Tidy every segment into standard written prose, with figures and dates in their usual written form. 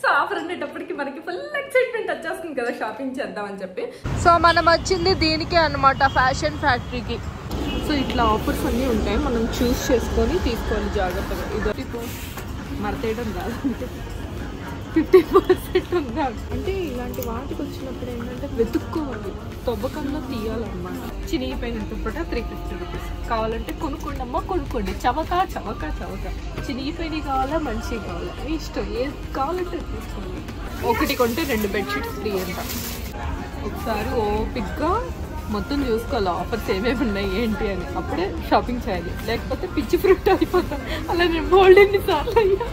So offer ఉండేటప్పటికి మనకి full excitement వచ్చేస్తుంది కదా షాపింగ్ చేద్దామని చెప్పి. సో మనం వచ్చింది దీనికి అన్నమాట, ఫ్యాషన్ ఫ్యాక్టరీకి. సో ఇట్లా ఆఫర్స్ అన్నీ ఉంటాయి, మనం చూస్ చేసుకొని తీసుకోవాలి జాగ్రత్తగా. ఇది మరతేయడం కాదు, 50% ఉందా అంటే ఇలాంటి వాటికి వచ్చినప్పుడు ఏంటంటే వెతుక్కోవాలి, తవ్వకంలో తీయాలన్నమాట. చినిగిపోయిన దుప్పట 350 రూపీస్. కావాలంటే కొనుక్కోండి అమ్మా, కొనుక్కోండి. చవక చవక చవక. చినిగిపోయినవి కావాలా, మంచివి కావాలా, మీ ఇష్టం, ఏది కావాలంటే తీసుకోండి. ఒకటి కొంటే 2 బెడ్షీట్స్ ఫ్రీ అంట. ఒకసారి ఓపిక్గా మొత్తం చూసుకోవాలి ఆఫర్స్ ఏమేమి ఉన్నాయి ఏంటి అని, అప్పుడే షాపింగ్ చేయాలి. లేకపోతే పిచ్చి ఫ్రూట్ అయిపోతాం. అలా నేను బోల్డ్ ఎన్నిసార్లు అయ్యా.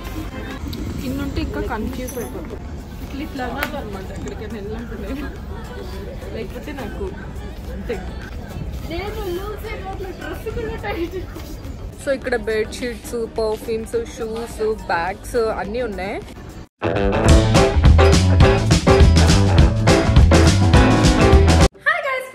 ఇన్నుంటే ఇంకా కన్ఫ్యూజ్ అయిపోతాం. ఇట్లా అనమాట, ఎక్కడికైనా వెళ్ళాలంటే. లేకపోతే నాకు అంతే, నేను డ్రెస్ కూడా టైట్. సో ఇక్కడ బెడ్షీట్స్, పర్ఫ్యూమ్స్, షూస్, బ్యాగ్స్ అన్నీ ఉన్నాయి.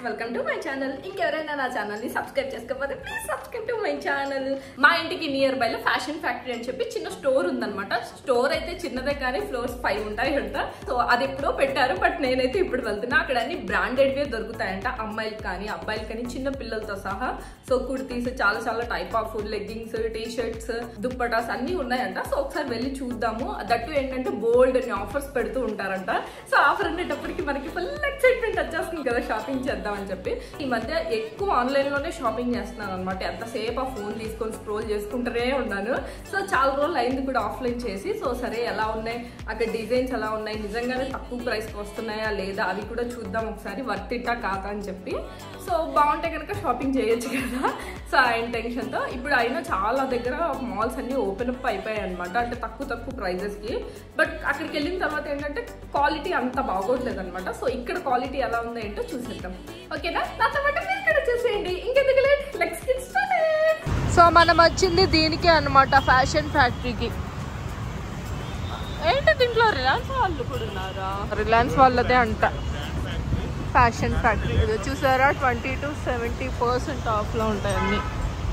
Welcome to my channel. ఇంకెవరైనా నా ఛానల్ని సబ్స్క్రైబ్ చేసుకోకపోతే please subscribe to my channel. మా ఇంటికి నియర్ బైలో ఫ్యాషన్ ఫ్యాక్టరీ అని చెప్పి చిన్న స్టోర్ ఉందన్నమాట. స్టోర్ అయితే చిన్నదే కానీ ఫ్లోర్స్ 5 ఉంటాయి అంట. సో అది ఎప్పుడో పెట్టారు, బట్ నేనైతే ఇప్పుడు వెళ్తున్నా. అక్కడ అన్ని బ్రాండెడ్వే దొరుకుతాయంట, అమ్మాయిలు కానీ అబ్బాయిలు కానీ చిన్న పిల్లలతో సహా. సో కుర్తీస్, చాలా చాలా type of leggings, T shirts, dupattas అన్ని ఉన్నాయంట. సో ఒకసారి వెళ్ళి చూద్దాము. దట్టు ఏంటంటే బోల్డ్ అని ఆఫర్స్ పెడుతూ ఉంటారంట. సో ఆఫర్ ఉండేటప్పటికి మనకి ఫుల్ ఎక్సైట్మెంట్ వచ్చేస్తుంది కదా షాపింగ్ చేద్దాం అని చెప్పి. ఈ మధ్య ఎక్కువ ఆన్లైన్ లోనే షాపింగ్ చేస్తున్నాను అనమాట. ఎంతసేపు ఆ ఫోన్ తీసుకొని స్క్రోల్ చేసుకుంటూనే ఉన్నాను. సో చాలా రోజులు అయింది కూడా ఆఫ్లైన్ చేసి. సో సరే ఎలా ఉన్నాయి అక్కడ డిజైన్స్, ఎలా ఉన్నాయి, నిజంగానే తక్కువ ప్రైస్కి వస్తున్నాయా లేదా అవి కూడా చూద్దాం ఒకసారి, వర్త్ ఇట్టా కాదా అని చెప్పి. సో బాగుంటే కనుక షాపింగ్ చేయొచ్చు కదా. సో ఆయన టెన్షన్తో ఇప్పుడు అయినా చాలా దగ్గర మాల్స్ అన్ని ఓపెన్ అప్ అయిపోయాయి అనమాట, అంటే తక్కువ ప్రైజెస్కి. బట్ అక్కడికి వెళ్ళిన తర్వాత ఏంటంటే క్వాలిటీ అంత బాగోట్లేదు అనమాట. సో ఇక్కడ క్వాలిటీ ఎలా ఉందో ఏంటో చూసేద్దాం. ఓకేనా, నాతో పాటు మీరు ఇక్కడ చూసేయండి. ఇంకెందుకు late, let's get started. So మనం వచ్చింది దీనికి అన్నమాట, ఫ్యాషన్ ఫ్యాక్టరీకి. ఏంటి దీంట్లో రిలయన్స్ వాళ్ళు కూడా ఉన్నారా? రిలయన్స్ వాళ్ళదే అంట ఫ్యాషన్ ఫ్యాక్టరీ. ఇది చూసారా, 20 to 70% ఆఫ్లో ఉంటాయి అన్ని.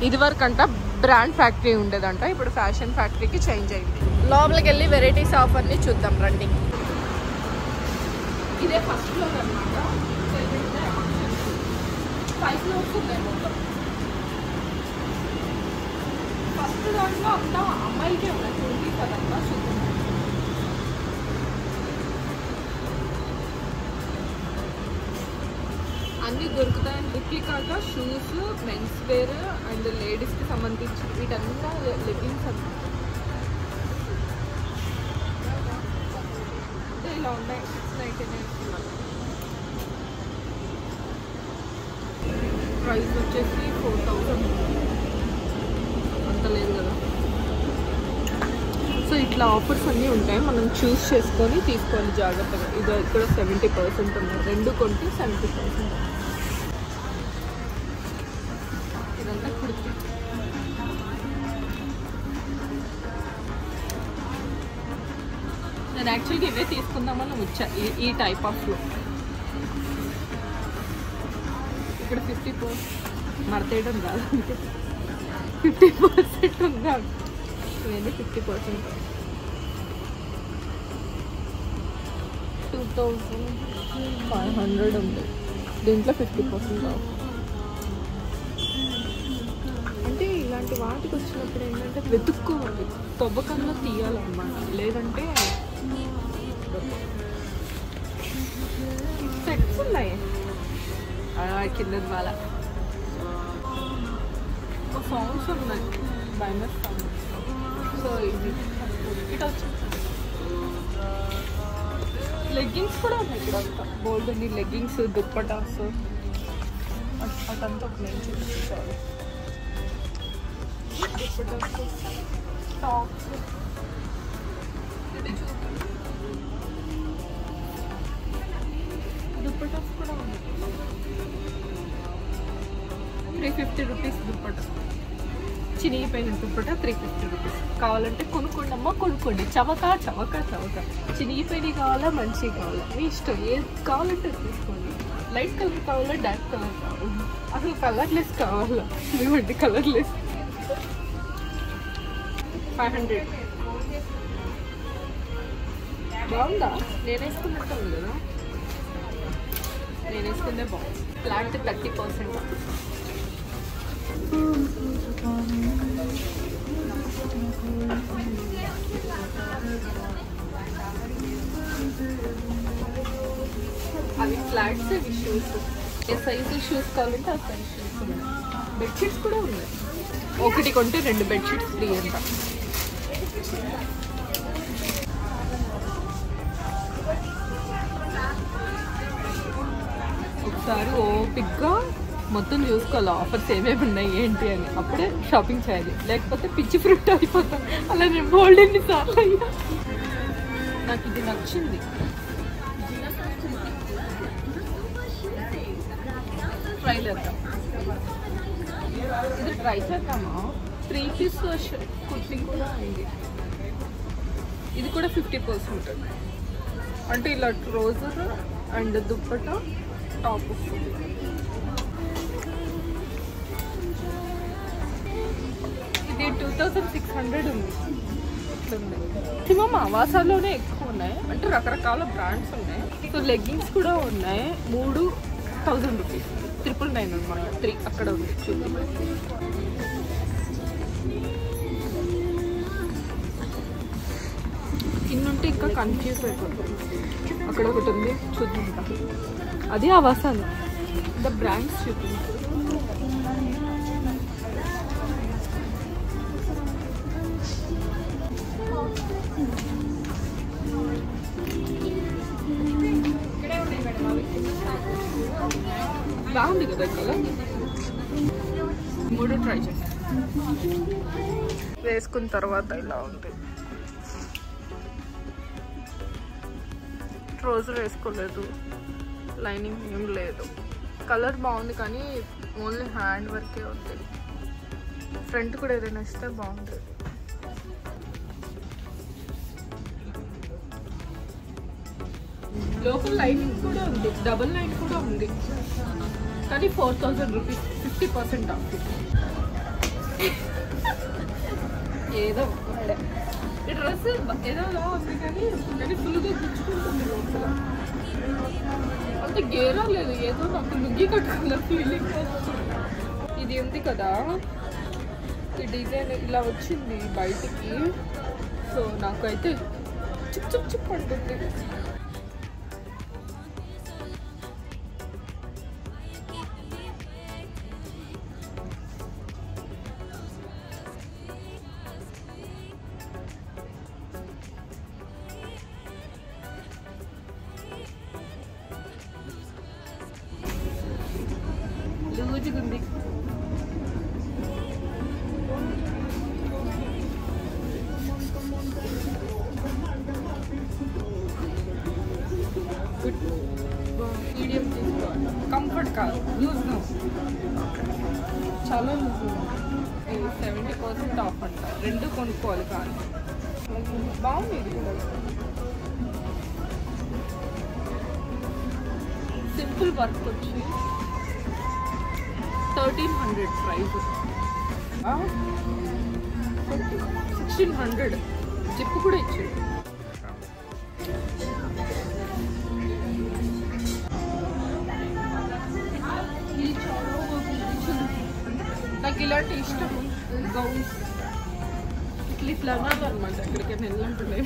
ఇది వరకు అంట బ్రాండ్ ఫ్యాక్టరీ ఉండేదంట, ఇప్పుడు ఫ్యాషన్ ఫ్యాక్టరీకి చేంజ్ అయింది. లోపలికి వెళ్ళి వెరైటీస్ ఆఫ్ అన్ని చూద్దాం రండి. ఇదే ఫస్ట్ ఫ్లోర్ అనమాట. 5 ఫ్లోర్స్ ఉన్నాయి మొత్తం. ఫస్ట్ దాంట్లో అంతా అమ్మాయిలకే ఉన్నాయి, చూడండి కదంతా చూద్దాం. అన్నీ దొరుకుతాయి. రిప్లికాగా షూస్, మెన్స్ వేర్ అండ్ లేడీస్కి సంబంధించి వీటంతా లెగ్గింగ్స్ అన్నమాట. ఇలా ఉన్నాయి 699. ప్రైస్ వచ్చేసి 4000, అంత లేదు కదా. సో ఇట్లా ఆఫర్స్ అన్నీ ఉంటాయి, మనం చూస్ చేసుకొని తీసుకోవాలి జాగ్రత్తగా. ఇది ఇక్కడ 70% ఉన్నాయి, 2 కొంటే 70%. ఇదంతా కుర్తి. నేను యాక్చువల్గా ఇవే తీసుకుందామని వచ్చా, ఈ టైప్ ఆఫ్లో. ఇక్కడ 50% మరతేయడం కాదు, 50% ఉందా, ఇవన్నీ 50%. 2500 ఉంది, దీంట్లో 50% ఆఫ్. అంటే ఇలాంటి వాటికి వచ్చినప్పుడు ఏంటంటే వెతుక్కోవాలి, తవ్వకంలో తీయాలన్నమాట, లేదంటే. సెట్స్ ఉన్నాయి కింద వాళ్ళ సాంగ్స్ ఉన్నాయి, బైమస్ సాంగ్స్. సో ఇది ఇట్లా వచ్చింది. లెగ్గింగ్స్ కూడా ఉన్నాయి ఇక్కడ అంతా, బోల్డ్ ఉంది. లెగ్గింగ్స్, దుప్పటాస్ అటంతా ఒక నేను చూపించాలి. దుప్పటాస్, టాప్స్, దుప్పటాస్ కూడా ఉన్నాయి. 350 రూపీస్ దుప్పట, చినిగిపోయిన దుప్పట 350 రూపీస్. కావాలంటే కొనుక్కోండి అమ్మా, కొనుక్కోండి. చవక చవక చవక. చినిగిపోయినవి కావాలా, మంచివి కావాలా, మీ ఇష్టం, ఏది కావాలంటే తీసుకోండి. లైట్ కలర్ కావాలా, డార్క్ కలర్ కావాలా, అసలు కలర్లెస్ కావాలా, ఇవ్వండి కలర్లెస్. 500. బాగుందా? నేను వేసుకున్నట్టు ఉంది కదా. నేను వేసుకుందే బాగుంది. ఫ్లాట్ 30%. అవి ఫ్లాట్స్, ఇవి షూస్. ఏ సైజు షూస్ కావాలంటే ఆ సైజ్ షూస్ ఉన్నాయి. బెడ్షీట్స్ కూడా ఉన్నాయి. ఒకటి కొంటే 2 బెడ్షీట్స్ ఫ్రీ అంట. ఒకసారి ఓపిక్గా మొత్తం చూసుకోవాలి ఆఫర్స్ ఏమేమి ఉన్నాయి ఏంటి అని, అప్పుడే షాపింగ్ చేయాలి. లేకపోతే పిచ్చి ఫ్రూట్ అయిపోతాం. అలా నేను బోల్డ్ ఎన్నిసార్లు అయ్యా. నాకు ఇది నచ్చింది. ట్రై చేద్దాం. ఇది ట్రై చేద్దామా? 3 పీస్ కుర్తీ కూడా ఉంది. ఇది కూడా 50% అంటే ఇలా ట్రౌజర్ అండ్ దుప్పట టాప్ వస్తుంది. ఇది 2600 ఉంది. మా ఆవాసాలోనే ఎక్కువ ఉన్నాయి. అంటే రకరకాల బ్రాండ్స్ ఉన్నాయి. సో లెగ్గింగ్స్ కూడా ఉన్నాయి. 3000 రూపీస్. 999 అనమాట. 3 అక్కడ ఉంది. చూద్దాం. ఇన్నుంటే ఇంకా కన్ఫ్యూజ్ అయిపోతుంది. అక్కడ ఒకటి ఉంది, చూద్దాం. అది ఆవాసాలు. ద బ్రాండ్స్ చూపించు. బాగుంది కదా కలర్. 3 ట్రై చేస్తాను. వేసుకున్న తర్వాత ఇలా ఉంది. ట్రౌజర్ వేసుకోలేదు, లైనింగ్ ఏం లేదు. కలర్ బాగుంది కానీ ఓన్లీ హ్యాండ్ వర్కే ఉంది. ఫ్రంట్ కూడా ఏదైనా ఇస్తే బాగుంటుంది. లోపల లైనింగ్ కూడా ఉంది, డబుల్ లైన్ కూడా ఉంది. కానీ 4000 రూపీస్. 50% ఆఫ్. ఏదో ఈ డ్రెస్ ఏదో ఉంది కానీ ఫుల్గా గుచ్చుకుంటుంది లోపల. అంటే గేరా లేదు, ఏదో నాకు లుంగి కట్టుకున్న ఫీలింగ్. ఇది ఉంది కదా, ఈ డిజైన్ ఇలా వచ్చింది బయటికి. సో నాకైతే చిప్ చిప్ చిప్ అంటుంది. లూజుగుంది. మీడియం తీసుకోవాలి. కంఫర్ట్ కాదు, లూజ్. చాలా లూజ్. 70% ఆఫ్ అంట. 2 కొనుక్కోవాలి కానీ బాగుంది. ఇది కూడా సింపుల్ వర్క్ వచ్చి 1300 ప్రైస్. 1600 జిప్ కూడా ఇచ్చాడు. నాకు ఇలాంటి ఇష్టం. గౌన్స్ ఇట్లా అనాలన్నమాట. ఎక్కడికైనా వెళ్ళాలంటున్నాయి.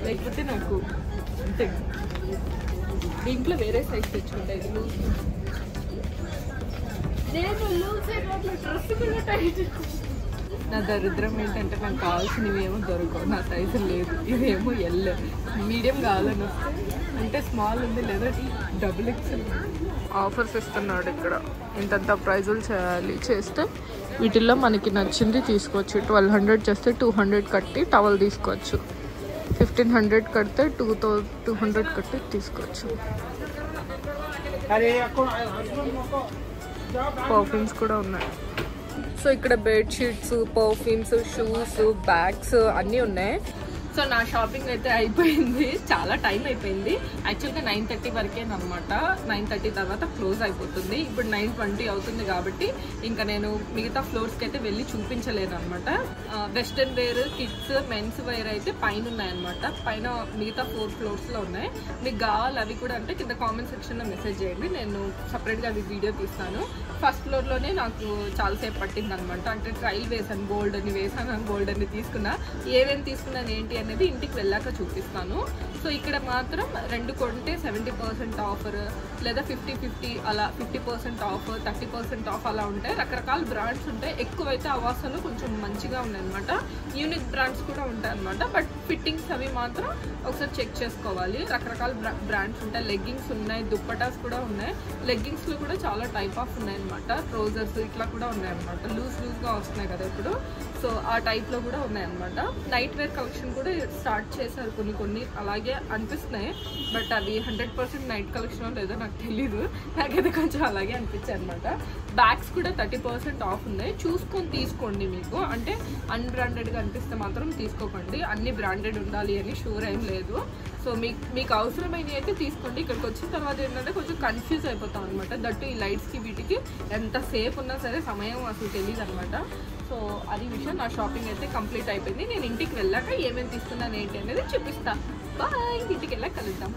లేకపోతే నాకు అంతే. దీంట్లో వేరే సైజ్ తెచ్చుకుంటా. ఇది లూజ్. నేను లూజ్ డ్రెస్ కూడా టైట్. నా దరిద్రం ఏంటంటే నాకు కావాల్సినవి ఏమో దొరకవు. నా సైజు లేదు. ఇదేమో ఎల్. మీడియం కావాలని వస్తే అంటే స్మాల్ ఉంది, లేదా XXL. ఆఫర్స్ ఇస్తున్నాడు ఇక్కడ. ఇంతంత ప్రైజులు చేయాలి. చేస్తే వీటిల్లో మనకి నచ్చింది తీసుకోవచ్చు. 1200 చేస్తే 200 కట్టి టవల్ తీసుకోవచ్చు. 1500 కడితే 200 కట్టి తీసుకోవచ్చు. పర్ఫ్యూమ్స్ కూడా ఉన్నాయి. సో ఇక్కడ బెడ్షీట్స్, పర్ఫ్యూమ్స్, షూస్, బ్యాగ్స్ అన్నీ ఉన్నాయి. సో నా షాపింగ్ అయితే అయిపోయింది, చాలా టైం అయిపోయింది. యాక్చువల్గా 9:30 వరకేనమాట, 9:30 తర్వాత క్లోజ్ అయిపోతుంది. ఇప్పుడు 9:20 అవుతుంది కాబట్టి ఇంకా నేను మిగతా ఫ్లోర్స్కి అయితే వెళ్ళి చూపించలేను అనమాట. Western wear, kids, men's wear అయితే పైన ఉన్నాయన్నమాట. పైన మిగతా 4 ఫ్లోర్స్లో ఉన్నాయి. మీకు కావాలి అవి కూడా అంటే కింద కామెంట్ సెక్షన్లో మెసేజ్ చేయండి, నేను సపరేట్గా అవి వీడియో తీస్తాను. ఫస్ట్ ఫ్లోర్లోనే నాకు చాలాసేపు పట్టింది అనమాట. అంటే ట్రైల్ వేసాను, గోల్డ్ అని వేసాను, గోల్డ్ అని తీసుకున్నా. ఏమేమి తీసుకున్నాను ఏంటి అనేది ఇంటికి వెళ్ళాక చూపిస్తాను. సో ఇక్కడ మాత్రం 2 కొంటే 70% ఆఫర్, లేదా 50-50 అలా 50% ఆఫ్, 30% ఆఫ్ అలా ఉంటాయి. రకరకాల బ్రాండ్స్ ఉంటాయి. ఎక్కువైతే అవాసాలో కొంచెం మంచిగా ఉన్నాయి అనమాట. యూనిక్ బ్రాండ్స్ కూడా ఉంటాయి అనమాట. బట్ ఫిట్టింగ్స్ అవి మాత్రం ఒకసారి చెక్ చేసుకోవాలి. రకరకాల బ్రాండ్స్ ఉంటాయి. లెగ్గింగ్స్ ఉన్నాయి, దుప్పటాస్ కూడా ఉన్నాయి. లెగ్గింగ్స్లో కూడా చాలా టైప్ ఆఫ్ ఉన్నాయి అనమాట. ట్రౌజర్స్ ఇట్లా కూడా ఉన్నాయి అనమాట. లూజ్గా వస్తున్నాయి కదా ఇప్పుడు, సో ఆ టైప్లో కూడా ఉన్నాయన్నమాట. నైట్ వేర్ కలెక్షన్ కూడా స్టార్ట్ చేశారు కొన్ని అలాగే అనిపిస్తున్నాయి. బట్ అవి 100% నైట్ కలెక్షన్ లేదో నాకు తెలీదు, నాకైతే కొంచెం అలాగే అనిపించాయి అనమాట. బ్యాగ్స్ కూడా 30% ఆఫ్ ఉన్నాయి. చూసుకొని తీసుకోండి. మీకు అంటే అన్బ్రాండెడ్గా అనిపిస్తే మాత్రం తీసుకోకండి. అన్ని బ్రాండెడ్ ఉండాలి అని షూర్ ఏం లేదు. సో మీకు అవసరమైనవి అయితే తీసుకోండి. ఇక్కడికి వచ్చిన తర్వాత ఏంటంటే కొంచెం కన్ఫ్యూజ్ అయిపోతాం అనమాట. దట్టు ఈ లైట్స్కి వీటికి ఎంత సేఫ్ ఉన్నా సరే సమయం అసలు తెలియదు అనమాట. సో అది విషయం. నా షాపింగ్ అయితే కంప్లీట్ అయిపోయింది. నేను ఇంటికి వెళ్ళాక ఏమేమి తీసుకున్నాను ఏంటి అనేది చూపిస్తాను. బాయ్, ఇంటికి వెళ్ళాక కలుద్దాం.